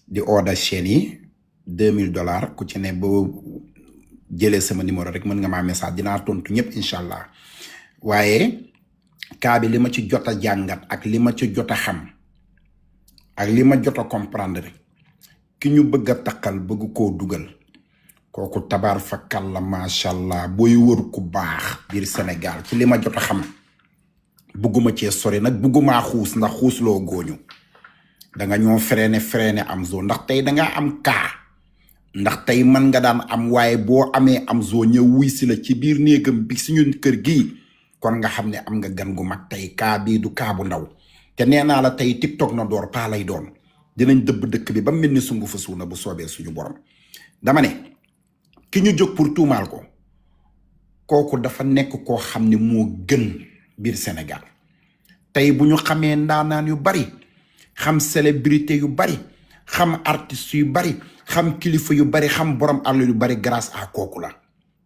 di order chaîne yi $2000 ku ci ne boo jëlee sama numéro rek mën nga maa message dinaa tontu ñëpp incha allah waaye kaa bi li ma ci jot a jàngat ak li ma ci jot a xam ak li ma jot a comprendre ki ñu bëgg a takkal bëgg koo dugal kooku tabaar fakkal la macha allah booy wër ku baax biir Sénégal ci li ma jot a xam bugguma cee sori nag buggumaa xuus ndax xuusloo góoñu danga ñoo freiné Amzo ndax tey danga am kaa ndax tey mën nga daan am waaye boo amee Amzo ñëw wuy si la ci biir néegam bi suñu kër gii kon nga xam ne am nga gan gu mag tey kaa bii du kaa bu ndaw te nee naa la tey TikTok na door paa lay doon dinañ dëbb dëkk bi ba mel ni sungu fa suuna bu soobee suñu borom dama ne ki ñu jóg pour tuumaal ko kooku dafa nekk koo xam ne moo gën biir Sénégal tey bu ñu xamee ndaanaan yu bari xam célébrité yu bari xam artistes yu bari xam kilifa yu bari xam borom àll yu bari grâce à kooku la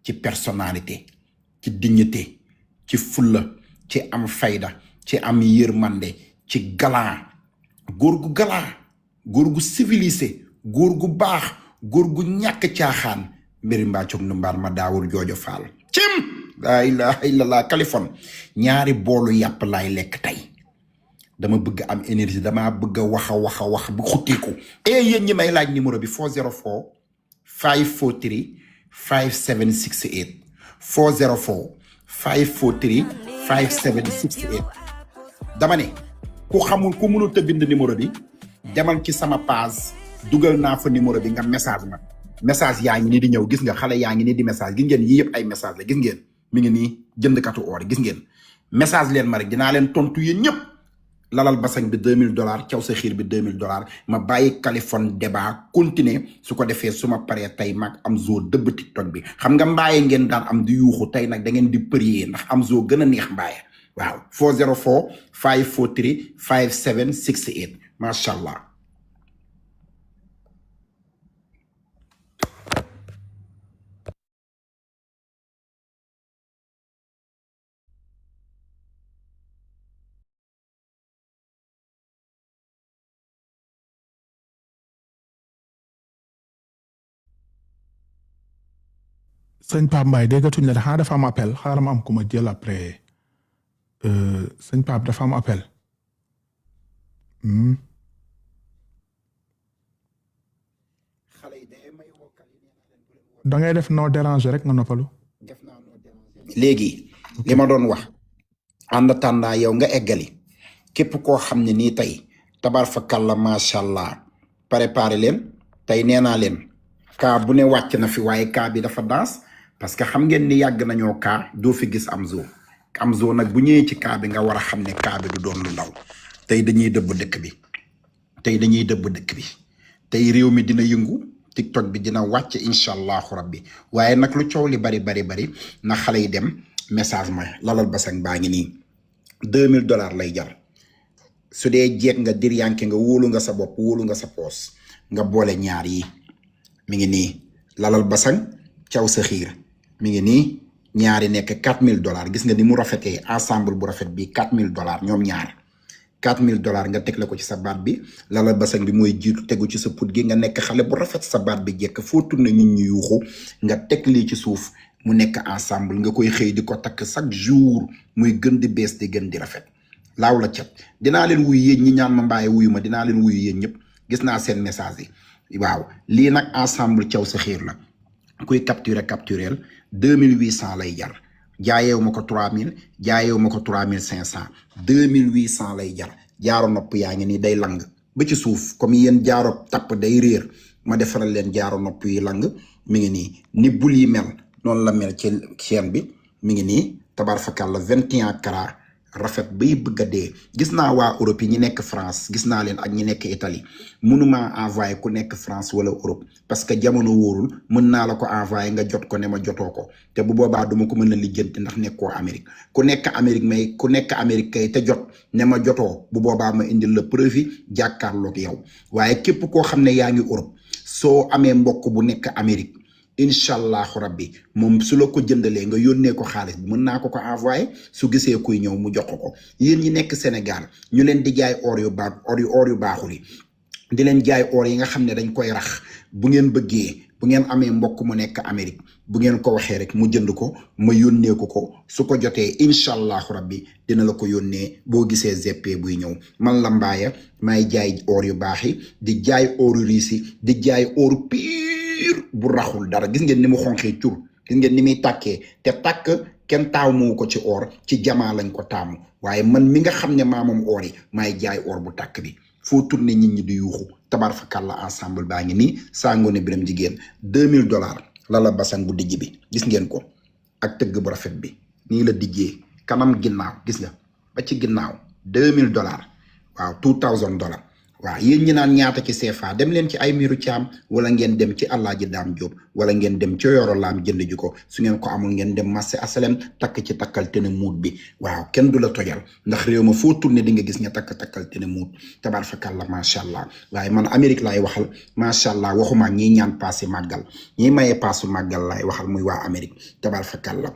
ci personnalité ci dignité ci fulla ci am fayda ci am yërmande ci galant góor gu galant góor gu civilisé góor gu baax góor gu ñàkk caaxaan mbiri mbaacoog nu mbaar ma daawul joojo faal cim laa ilaha illallah Kaliphone ñaari boolu yàpp laay lekk tey dama bëgg am énergie dama bëgg a wax bu xuttiku yéen ñi may laaj numéro bi 404 543 5768 404 543 5768 dama ne ku xamul ku mënul te bind numéro bi demal ci sama page dugal naa fa numéro bi nga message yaa ngi ni di ñëw gis nga xale yaa ngi ni di message gis ngeen yii yëpp ay message la gis ngeen mi ngi nii jëndkatu or gis ngeen message leen ma rek dinaa leen tontu yéen ñëpp lalal basang bi $2000 caw sa xiir bi $2000 ma bàyyi Kaliphone débat continuer su ko defee su ma paree tey mag Amzo dëbb TikTok bi xam nga mbaaye ngeen daan am di yuuxu tey nag da ngeen di prier ndax Amzo gën a neex mbaaye waaw 404 543 5768 macha allah. sëñ Pape Mbaye déggatuñ la dafa am appel xaaral ma am ku ma jël après sëñ Pape dafa am appel da ngay def non déranger rek nga noppalu. léegi li ma doon wax ànd tàndaa yow nga eggali képp koo xam ne nii tey tabar fa kàlla macha allah préparé leen tey nee naa leen kaa bu ne wàcc na fi waaye kaa bi dafa daas parce que xam ngeen ni yàgg nañoo kaa doo fi gis Amzo nag bu ñëwee ci kaa bi nga war a xam ne kaa bi du doon lu ndaw tey dañuy dëbb dëkk bi tey réew mi dina yëngu TikTok bi dina wàcc incha allahu rabbi waaye nag lu coow li bari na xale yi dem message ma lalal basang baa ngi nii $2000 lay jar su dee jeeg nga dir yanke nga wóolu nga sa bopp wóolu nga sa poos nga boole ñaar yi mi ngi nii lalal basang caw sa xiir mi ngi nii ñaari nekk $4000 gis nga ni mu rafetee ensemble bu rafet bi $4000 ñoom ñaar $4000 nga teg la ko ci sa baat bi lalal basang bi mooy jiitu tegu ci sa put gi nga nekk xale bu rafet sa baat bi jekk foo tourné nit ñi yuuxu nga teg lii ci suuf mu nekk ensemble nga koy xëy di ko takk chaque jour muy gën di bees di gën di rafet laaw la cat dinaa leen wuyu yéen ñi ñaan ma mbaaye wuyu ma dinaa leen wuyu yéen ñëpp gis naa seen message yi waaw lii nag ensemble caw sa xiir la kuy capturel 2800 lay jar jaayewu ma ko 3000 jaayewu ma ko 3500 2800 lay jar jaaro nopp yaa ngi nii day lang ba ci suuf comme yéen jaaro tapp day réer ma defaral leen jaaro nopp yi lang mi ngi nii ni bul yi mel noonu la mel ci chaîne bi mi ngi nii tabarfakal la 21 carats rafet bay bëgg a dee gis naa waa Europe yi ñi nekk France gis naa leen ak ñi nekk Italie mënuma envoyé ku nekk France wala Europe parce que jamono wóorul mën naa la ko envoyé nga jot ko ne ma jotoo ko te bu boobaa duma ko mën a lijjanti ndax nekkoo Amérique ku nekk Amérique kay te jot ne ma jotoo bu boobaa ma indil la preuve yi jàkkaarloog yow waaye képp koo xam ne yaa ngi Europe soo amee mbokk bu nekk Amérique incha allahu rabbi moom su la ko jëndalee nga yónnee ko xaalis bi mën naa ko envoyé su gisee kuy ñëw mu jox ko yéen ñi nekk Sénégal ñu leen di jaay or yu baaxul yi di leen jaay or yi nga xam ne dañ koy rax bu ngeen bëggee bu ngeen amee mbokk mu nekk Amérique bu ngeen ko waxee rek mu jënd ko ma yónnee ko su ko jotee incha allahu rabbi dina la ko yónnee boo gisee GP buy ñëw man la Mbaye may jaay or yu baax yi di jaay oru riisi di jaay oru pire bu raxul dara gis ngeen ni mu xonqee cur gis ngeen ni muy tàkkee te tàkk kenn taamu ko ci or ci jamaa lañ ko taamu waaye man mi nga xam ne maa moom or yi may jaay or bu tàkk bi foo tourné nit ñi di yuuxu tabar fa kàlla ensemble baa ngi nii Sangoné Birame Jigéen $2000 la basan bu dijj bi gis ngeen ko ak tëgg bu rafet bi nii la dijjee kanam ginnaaw gis nga ba ci ginnaaw $2000 waaw $2000 waaw yéen ñi naan ñaata ci CFA dem leen ci ay miiru caam wala ngeen dem ci Alaaji Daam Jóob wala ngeen dem ci Yoro Laam jënd ji ko su ngeen ko amul ngeen dem marché asalem takk ci takkal te ne muut bi waaw kenn du la tojal ndax réew ma foo tourné di nga gis ña takkal te ne muut tabaar fakàlla macha allah waaye man Amérique laay waxal macha allah waxuma ñiy ñaan passé màggal ñiy maye passu màggal laay waxal muy waa Amérique tabaar fakàlla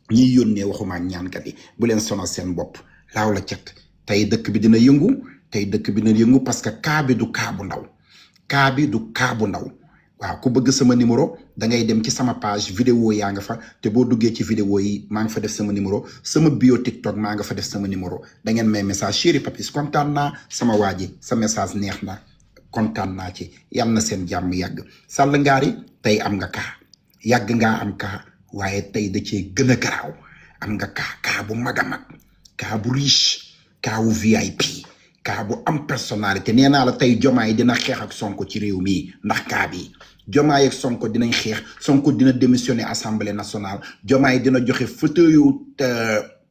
ñiy yónnee waxuma ñaankat yi bu leen sonal seen bopp laaw la cet tey dëkk bi dina yëngu tey dëkk bi na yëngu parce que cas bi du cas bu ndaw cas bi du cas bu ndaw waaw ku bëgg sama numéro da ngay dem ci sama page vidéo yaa nga fa te boo duggee ci vidéo yi maa ngi fa def sama numéro sama bio TikTok maa nga fa def sama numéro da ngeen may message chéri papis kontaan naa sama waa ji sa message neex na kontaan naa ci yal na seen jàmm yàgg Sall Ngari tey am nga cas yàgg ngaa am cas waaye tey da cee gën a garaaw am nga cas bu mag a mag cas bu riche cas wu VIP kaa bu am personnalité nee naa la tey Jomaay dina xeex ak Sonko ci réew mi ndax kaa bi Jomaay ak Sonko dinañ xeex Sonko dina démissionner assemblée nationale Jomaay dina joxe fauteuil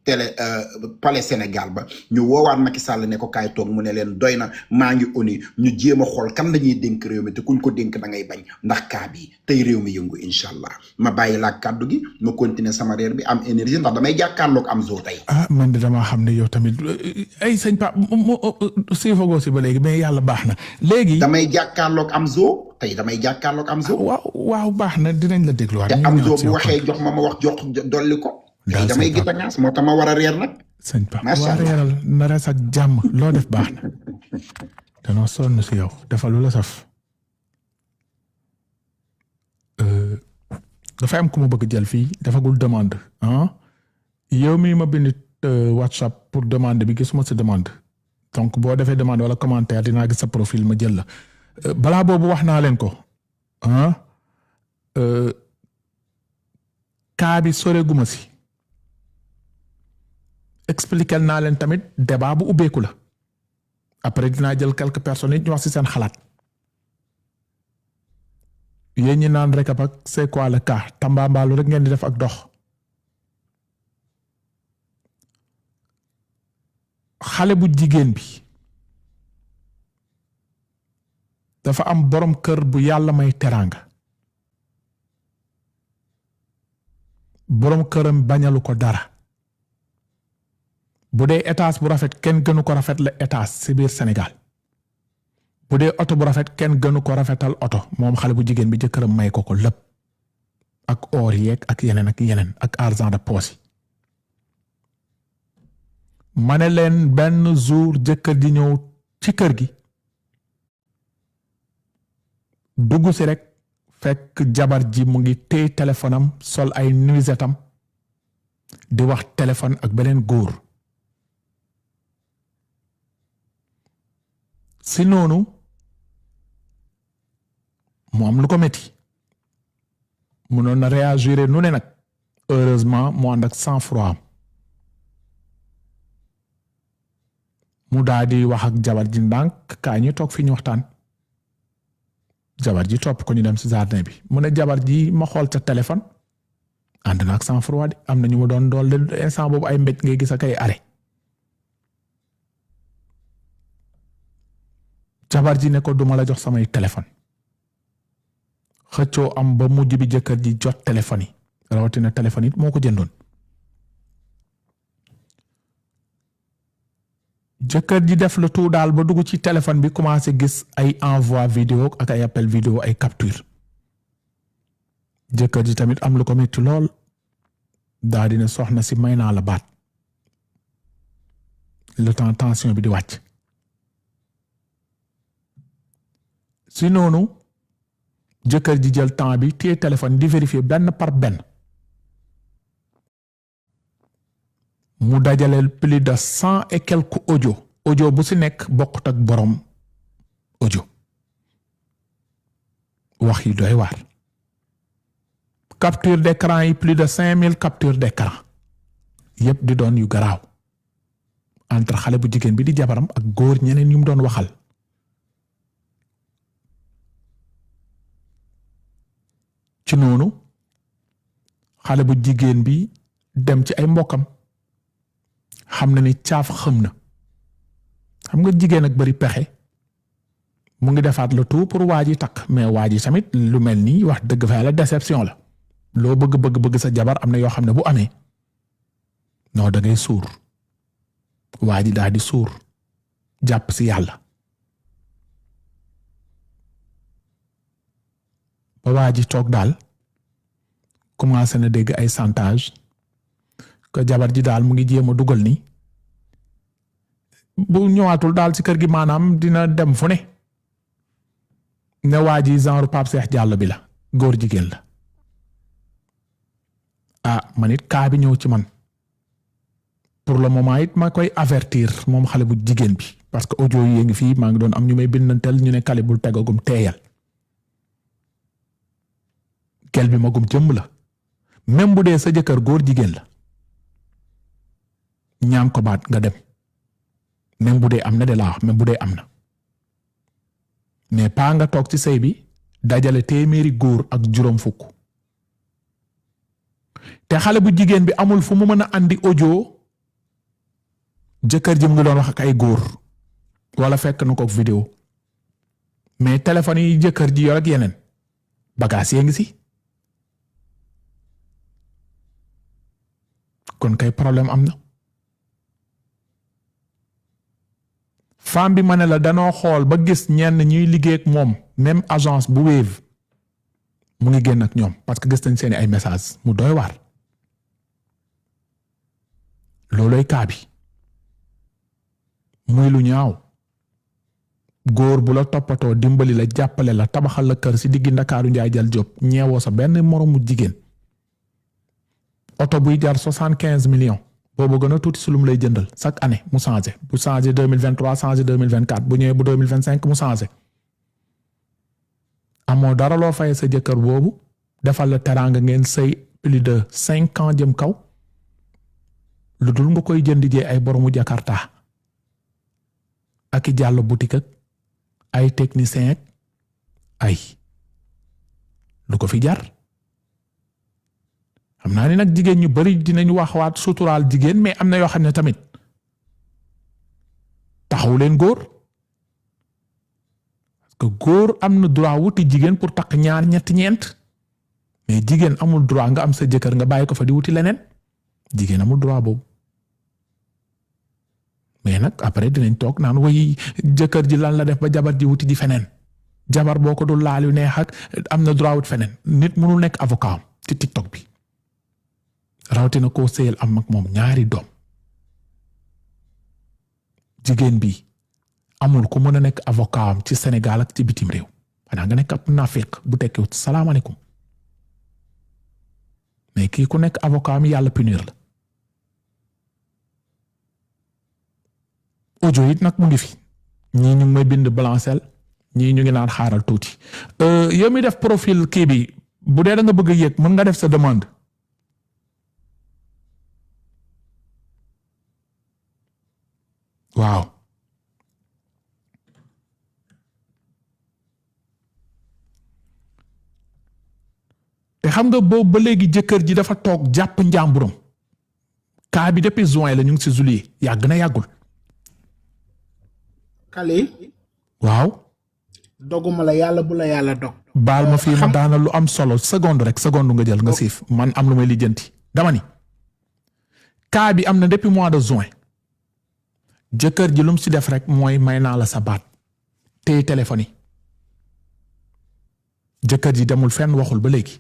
télé palais Sénégal ba ñu woowaat Macky Sall ne ko kaay toog mu ne leen doy na maa ngi oni ñu jéem a xool kan lañuy dénk réew mi te kuñ ko dénk da ngay bañ ndax kaa bi tey réew mi yëngu incha allah ma bàyyi laa kàddu gi ma continuer sama reer bi am énergie ndax damay jàkkaarloog am zoo tey. man de damaa xam ne yow tamit ay sëñ Pa si fogoo si ba léegi mais yàlla baax na léegi. damay jàkkaarloog am zoo tey damay jàkkaarloog am zoo. waaw baax na dinañ la dégluwaat. te am zoo bu waxee jox ma wax jox dolli ko. daal damay gis ngaas moo tax ma war a reer nag. sëñ Pa waa reeral na rees ak jàmm loo def baax na danoo sonn si yow dafa lu la saf. dafa am ku ma bëgg jël fii dafagul demande yow mi ma bind WhatsApp pour demande bi gisuma sa demande donc boo defee demande wala commentaire dinaa gis sa profil ma jël la balaa boobu wax naa leen ko kaa bi sore guma si expliquer naa leen tamit débat bu ubbeeku la après dinaa jël quelques personnes yi ñu wax si seen xalaat yéen ñi naan rek ak c'est quoi le cas tambaambaalu rek ngeen di def ak dox xale bu jigéen bi dafa am borom kër bu yàlla may teraanga borom këram bañalu ko dara bu dee étage bu rafet kenn gënu ko rafet la étage ci biir Sénégal bu dee oto bu rafet kenn gënu ko rafetal oto moom xale bu jigéen bi jëkkëram may ko lépp ak or yeeg ak yeneen ak argent de poche ma ne leen benn jour jëkkër di ñëw ci kër gi dugg si rek fekk jabar ji mu ngi téye téléphone am sol ay nuisette am di wax téléphone ak beneen góor si noonu mu am lu ko metti mënoon na réagir nu ne nag heureusement mu ànd ak sang-froid mu daal di wax ak jabar ji ndànk kaa ñu toog fi ñu waxtaan jabar ji topp ko ñu dem si jardin bi mu ne jabar ji ma xool sa téléphone ànd na ak sang-froid am na ñu mu doon dool de instant boobu ay mbéj ngay gis ak ay arrêt jabar ji ne ko duma la jox samay téléphone xëccoo am ba mujj bi jëkkër ji jot téléphone yi rawatina téléphone yi moo ko jëndoon jëkkër ji def le tout daal ba dugg ci téléphone bi commencé gis ay envoi vidéo ak ay appel vidéo ay capture jëkkër ji tamit am lu ko metti lool daa dina soxna si may naa la baat le temps tension bi di wàcc si noonu jëkkër ji jël temps bi téye téléphone di vérifier benn par benn mu dajaleel plus de 100 et quelques audio bu si nekk bokkut ak borom audio wax yi doy waar capture d'écran yi plus de 5000 capture d'écran yépp di doon yu garaaw entre xale bu jigéen bi di jabaram ak góor ñeneen yu mu doon waxal ci noonu xale bu jigéen bi dem ci ay mbokkam xam na ni caaf xam na xam nga jigéen ak bari pexe mu ngi defaat le tout pour waa ji takk mais waa ji tamit lu mel nii wax dëgg fa yàlla déception la loo bëgg sa jabar am na yoo xam ne bu amee non da ngay suur waa ji daal di suur jàpp si yàlla ba waa ji toog daal commencé na dégg ay chantage que jabar ji daal mu ngi jéem a dugal ni bu ñëwaatul daal ci kër gi maanaam dina dem fu ne waa ji genre Pape Cheikh Diallo bi la góor jigéen la ah man it kaa bi ñëw ci man pour le moment it ma koy avertir moom xale bu jigéen bi parce que audio yi ngi fii maa ngi doon am ñu may bindantel ñu ne kale bul tegagum teeyal kel bi magum jëmm la même bu dee sa jëkkër góor jigéen la ñaan ko baat nga dem même bu dee am na de laa wax même bu dee am na mais pas nga toog ci sëy bi dajale téeméeri góor ak juróom fukk te xale bu jigéen bi amul fu mu mën a andi audio jëkkër ji mu ngi doon wax ak ay góor wala fekk na ko vidéo mais téléphone yi jëkkër ji yor ak yeneen bagages yee ngi si kon kay problème am na femme bi ma ne la danoo xool ba gis ñenn ñuy liggéey ak moom même agence bu Wave mu ngi génn ak ñoom parce que gis nañ seeni ay message mu doy waar looloy kaa bi muy lu ñaaw góor bu la toppatoo dimbali la jàppale la tabaxal la kër si diggi Ndakaaru Njaay jal Jóob ñeewoo sa benn moromu jigéen oto buy jar 75 millions boobu gën a tuuti si lu mu lay jëndal chaque année mu changé bu changé 2023 changé 2024 bu ñëwee bu 2025 mu changé amoo dara loo fay sa jëkkër boobu defal la teraanga ngeen sëy plus de 5 ans jëm kaw lu dul nga koy jënd jee ay boromu Jakarta ak i jàll boutique ak ay technicien ak ay lu ko fi jar xam naa ni nag jigéen ñu bari dinañu waxaat suturaal jigéen mais am na yoo xam ne tamit taxaw leen góor parce que góor am na droit wuti jigéen pour takk ñaar ñetti ñeent mais jigéen amul droit nga am sa jëkkër nga bàyyi ko fa di wuti leneen jigéen amul droit boobu mais nag après dinañ toog naan way jëkkër ji lan la def ba jabar ji wuti ji feneen jabar boo ko dul laal yu neex ak am na droit wut feneen nit mënul nekk avocat am ci TikTok bi rawatina koo sëyal am ak moom ñaari doom jigéen bi amul ku mën a nekk avocat am ci Sénégal ak ci bitim réew xanaa nga nekk ab naafeq bu tekkiwut salaamaaleykum mais kii ku nekk avocat am yàlla punir la audio it nag mu ngi fi ñii ñu ngi may bind balancel ñii ñu ngi naan xaaral tuuti yow mi def profil kii bi bu dee da nga bëgg a yëg mën nga def sa demande waaw te xam nga boobu ba léegi jëkkër ji dafa toog jàpp njàmburam kaa bi depuis juin la ñu ngi ci juillet yàgg na yàggul Kali waaw doguma la yàlla bu la yàlla dog baal ma fii ma daana lu am solo seconde rek seconde nga jël nga siif man am lu may lijjanti dama ni kaa bi am na depuis mois de juin jëkkër ji lu mu si def rek mooy may naa la sa baat téye téléphone yi jëkkër ji demul fenn waxul ba léegi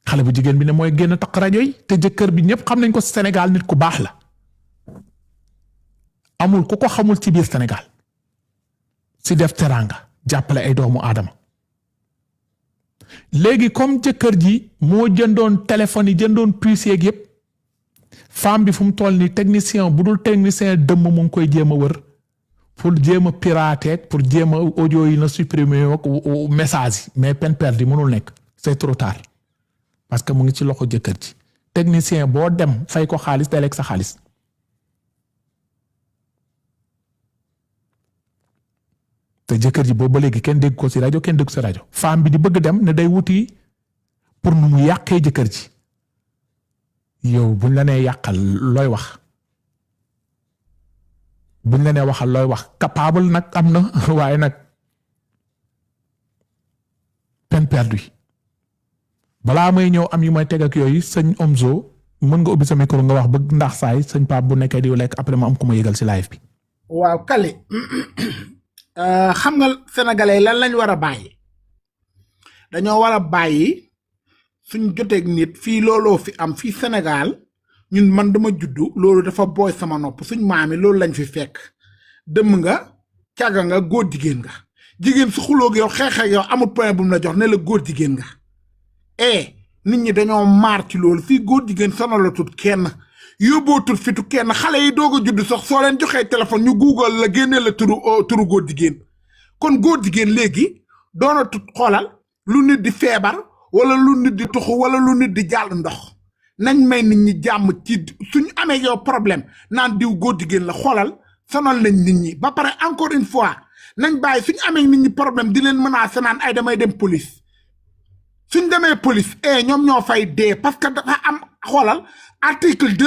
xale bu jigéen bi ne mooy génn takk rajo yi te jëkkër bi ñëpp xam nañ ko Sénégal nit ku baax la amul ku ko xamul ci biir Sénégal si def teraanga jàppale ay doomu aadama léegi comme jëkkër ji moo jëndoon téléphone yi jëndoon puce yeeg yépp femme bi fu mu toll ni technicien bu dul technicien dëmm mu ngi koy jéem a wër pour jéem a pirater pour jéem a audio yi na supprimer ak message yi mais peine perdue mënul nekk c'est trop tard parce que mu ngi ci loxo jëkkër ji technicien boo dem fay ko xaalis day lekk sa xaalis te jëkkër ji boobu ba léegi kenn dégg ko ci rajo kenn dégg ci rajo femme bi di bëgg dem ne day wuti pour nu mu yàqee jëkkër ji yow buñ la nee yàqal looy wax buñ la nee waxal looy wax capable nag am na waaye nag peine perdue balaa may ñëw am yu may teg ak yooyu sëñ Omzo mën nga ubbi sa micro nga wax bëgg ndax saay sëñ Pape bu nekkee di lekk après ma am ku ma yëgal ci live bi. waaw Kali xam nga sénégalais lan lañ war a bàyyi dañoo war a bàyyi suñ joteeg nit fii looloo fi am fii Sénégal ñun man dama juddu loolu dafa booy sama nopp suñ maami loolu lañ fi fekk dëmm nga càgga nga góor jigéen nga jigéen su xulóog yow xeex ak yow amul point bu mu la jox ne la góor jigéen nga nit ñi dañoo maar ci loolu fii góor jigéen sonalatul kenn yóbbootul fitu kenn xale yi doog a judd sax soo leen joxee téléphone ñu google la génnee la turu góor jigéen kon góor jigéen léegi doona tut xoolal lu nit di feebar wala lu nit di tuxu wala lu nit di jàll ndox nañ may nit ñi jàmm ci suñu amee yow problème naan diw góor jigéen la xoolal sonal nañ nit ñi ba pare encore une fois nañ bàyyi suñu amee nit ñi problème di leen menacé naan ay damay dem police suñ demee police ñoom ñoo fay dee parce que dafa am xoolal article 200